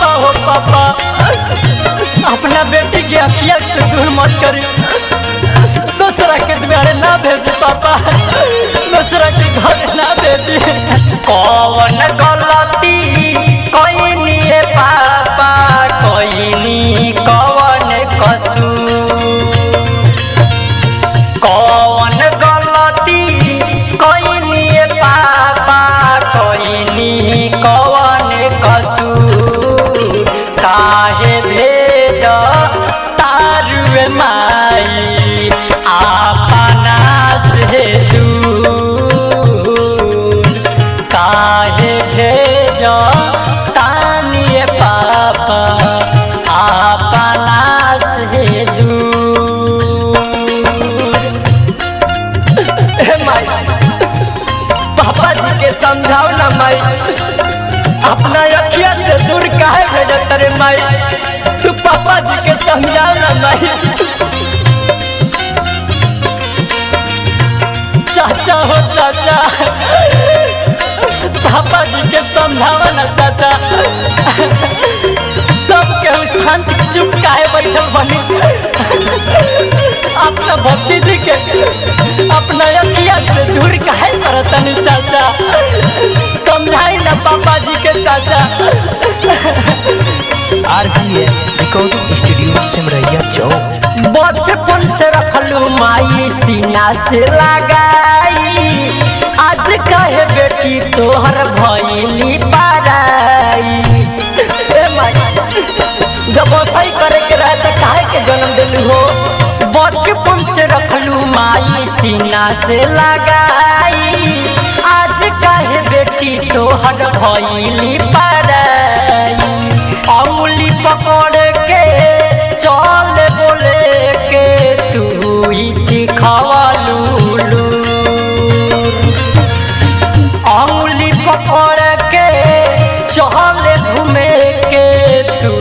हो पापा, अपना बेटी के अखिया से दूर मत करी, दूसरा के द्वारे ना भेजी पापा, दूसरा के घर ना भेजी। कौन गलती कोई पापा, कोई कौन कसूर, कौन गलती कोई पापा, कोई कौन कसूर, काहे भेज तारुए माई अपना से दूर, काहे भेज तानिए पापा अपना से दूर। माई पापा जी के समझाओ ना माई, अपना अखिया से दूर काहे भेजत रे माई, तू पापा जी के समझाओ ना माई। चाचा हो चाचा, पापा जी के समझाओ ना चाचा, सब केहू शांत चुप काहे बैठल बनी, अपना भक्ति जी के अपना अखिया से दूर काहे करतनी चाचा, समझाई ना पापा जी के चाचा। RPM रिकॉर्डिंग स्टूडियो सिमरैया चौक। बचपन से रखलू माई सीना से लगाई, आज काहे बेटी तोहर भइली पाराई। ए माई जब सही करे के रहे तो काहे के जन्म दिलू हो, बचपन से रखलू माई सीना से लगाई, आज काहे बेटी तोहर भइली पाराई। अंगुली पकड़ के चल बोले के तू ही सिखवलू, अंगुली पकड़ के चल घूमे के तू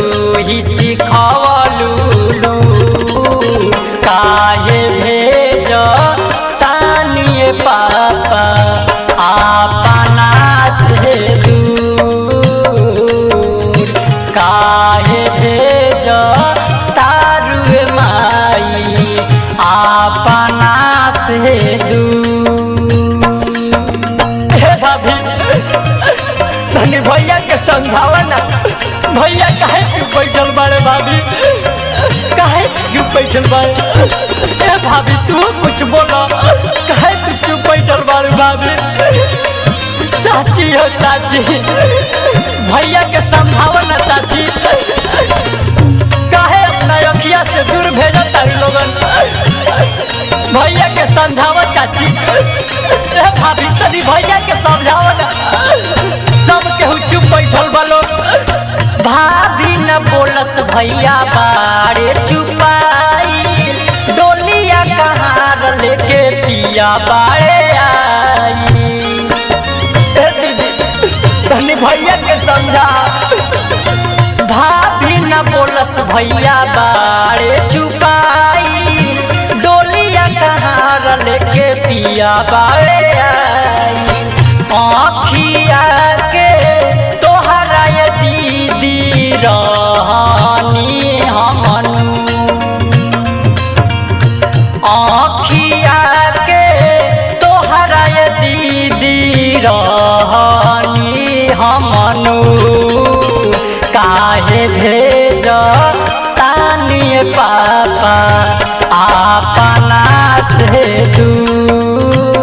ही सिखवलू, काहे भेज तानिए पापा अपना से दूर, काहे भेज तारुए माई अपना से दूर। हे भाभी तनी भैया के समझावा ना, भैया काहे चुप बैठल बारे भाभी, काहे चुप बैठल बारे, ए भाभी तू कुछ बोलो, काहे तू चुप बैठल बारे भाभी। चाची हो चाची, भैया के समझावा ना चाची, काहे अपना अखिया से दूर भेजो तारी लोगन, भैया के समझावा चाची। ए भाभी तनी भैया के समझावा ना, सब केहू चुप बैठल बालो। भाभी न बोलस भैया बारे चुपाई, डोलिया कहाँ लेके पिया बारे आई। तनी भैया के समझा, भाभी न बोलस भैया बारे चुपाई, डोलिया कहाँ लेके पिया बारे आई। आँखिया के तोहरा ये दीदी रहनी हमनू, आँखिया के तोहरा ये दीदी रहनी हमनू, काहे भेज तानिए पापा अपना से दूर,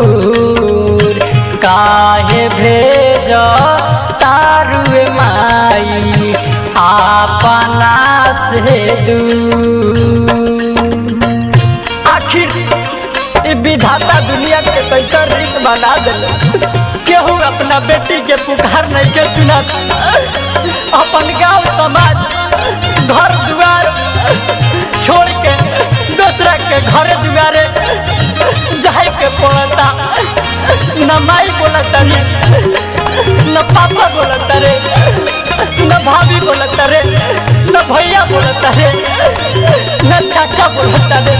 काहे भेज तारुए माई अपना से दूर। आखिर विधाता दुनिया के कैसा रीत बना दिल, केहू अपना बेटी के पुकार नहीं के सुनत, अपन गांव समाज घर दुआर छोड़ के दूसरा के घर दुआरे जाए के पड़ता, न माई बोलता रे, न पापा बोलता रे, न भाभी बोलता रे, न भैया बोलता रे, न चाचा बोलता रे,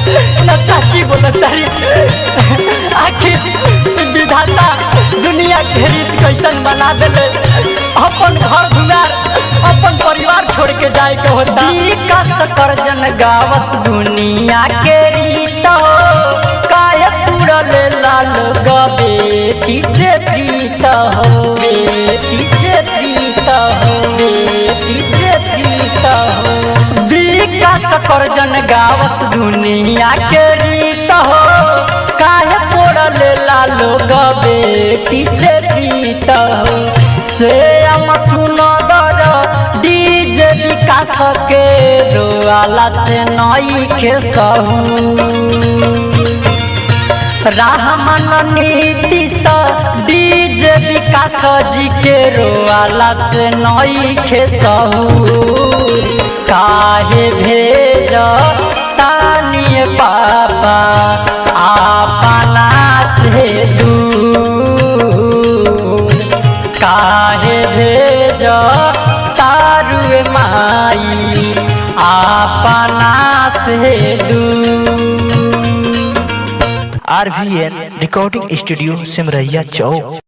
न चाची बोलता रे। आखिर विधाता दुनिया के रीत कैसन बना देले, अपन घर दुआर अपन परिवार गाय के होता विकास कर्जन गावस दुनिया के रीत हो काहे तुरल लाल बेटी से प्रीत हो बेटी से प्रीत हो बेटी से प्रीत हो विकास कर्जन गावस दुनिया के रीत हो काहे तुरल लाल बेटी से प्रीत हो से हम सुनदर डीजे विकास के रोआला से नई के सहू रहमान नीतीश डीजे विकास जी के रोआला से नई के सहू काहे भेज तानिए पापा अपना से काहे भेज तारुए माई अपना से RVN रिकॉर्डिंग स्टूडियो सिमरैया चौक।